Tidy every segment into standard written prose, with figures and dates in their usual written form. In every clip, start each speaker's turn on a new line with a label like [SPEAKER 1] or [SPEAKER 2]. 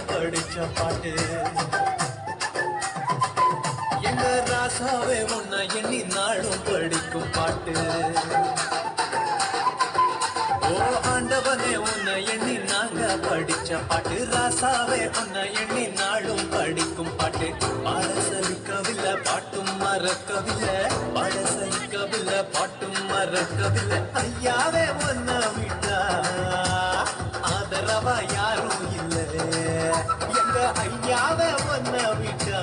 [SPEAKER 1] படிச்ச பாட்டு எங்க ராசாவே உன்னை எண்ணி நாளும் படிக்கும் பாட்டு. ஓ ஆண்டவனே உன்னை எண்ணி நாங்க படிச்ச பாட்டு, ராசாவே உன்னை எண்ணி நாளும் படிக்கும் பாட்டு. பாட சலிக்கவில்லை பாட்டும் மறக்கவில்லை, பாட சலிக்கவில்லை பாட்டும் மறக்கவில்லை. ஐயாவே உன்னை விட்டா ஆதரவா யாரும் இல்லை, எங்க ஐயாவே உன்னை விட்டா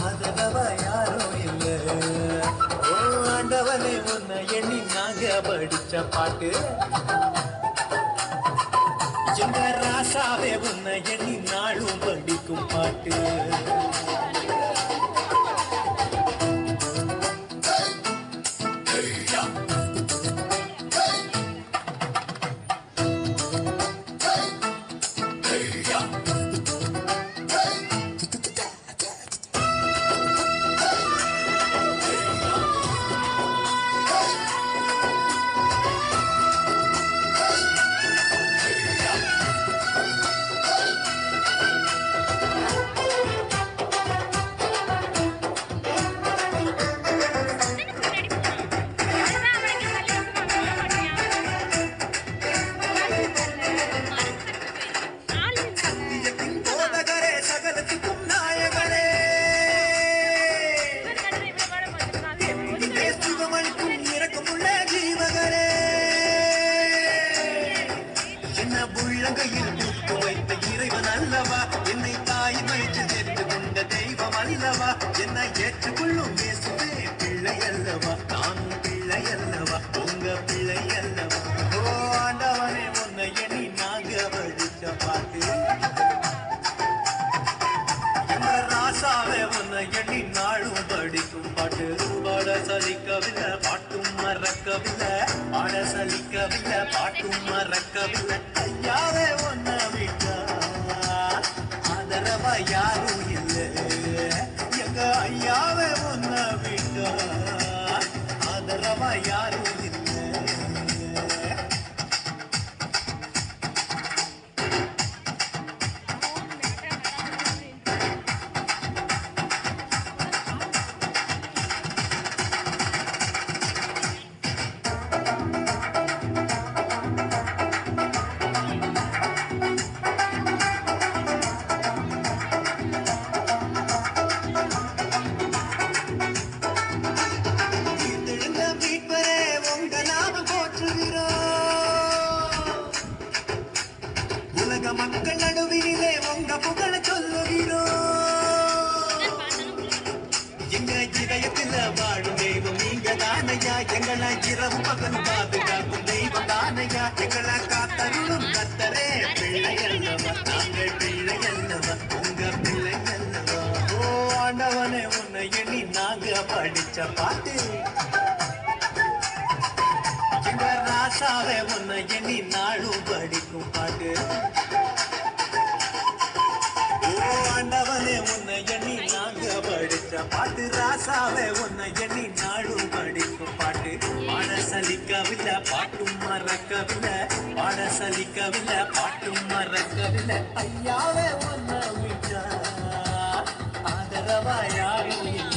[SPEAKER 1] ஆதரவா யாரும் இல்லை. ஓ ஆண்டவனே உன்னை எண்ணி நாங்க படிச்ச பாட்டு, எங்க ராசாவே உன்னை எண்ணி நாளும் படிக்கும் பாட்டு. உள்ளங்கையில் பூத்து வைத்த இறைவன் அல்லவா, என்னை தாய் வயிற்றில் தெரிந்து கொண்ட தெய்வம் அல்லவா, என்னை ஏற்றுக்கொள்ளும் இயேசுவே பிள்ளை அல்லவா, நானும் பிள்ளை அல்லவா, உங்க பிள்ளை அல்லவா. ஓ ஆண்டவனே உன்னை எண்ணி நாங்க படிச்ச பாட்டு, எங்க ராசாவே உன்னை எண்ணி நாளும் படிக்கும் பாட்டு. பாட சலிக்கவில்லை பாட்டும் மறக்கவில்லை, பாட சலிக்கவில்லை பாட்டும் மறக்கவில்லை. ஐயாவே உன்னை விட்டா ஆதரவா யாரும் இல்லை, எங்க ஐயாவே உன்னை விட்டா ஆதரவா யாரும் இல்லை. உலக மக்கள் நடுவிலே உங்க புகழ சொல்லுகிறோம், எங்க இதயத்தில் வாழும் தெய்வம் நீங்க தானையா, எங்களை இரவு பகல் பாதுகாக்கும் தெய்வம் தானையா, எங்களை காத்தருளும் கத்தரே பிள்ளை அல்லவா, நாங்கள் பிள்ளை அல்லவா, உங்க பிள்ளை அல்லவா. ஓ ஆண்டவனே உன்னை எண்ணி நாங்க படிச்ச பாட்டு, எங்க ராசாவே உன்னை எண்ணி நாளும் படிக்கும் பாட்டு. ஓ ஆண்டவனே உன்னை எண்ணி நாங்க படிச்ச பாட்டு, ராசாவே உன்னை எண்ணி நாளும் படிக்கும் பாட்டு. பாட சலிக்கவில்லை பாட்டும் மறக்கவில்லை, பாட சலிக்கவில்லை பாட்டும் மறக்கவில்லை. ஐயாவே உன்னை விட்டா ஆதரவா யாரும் இல்லை.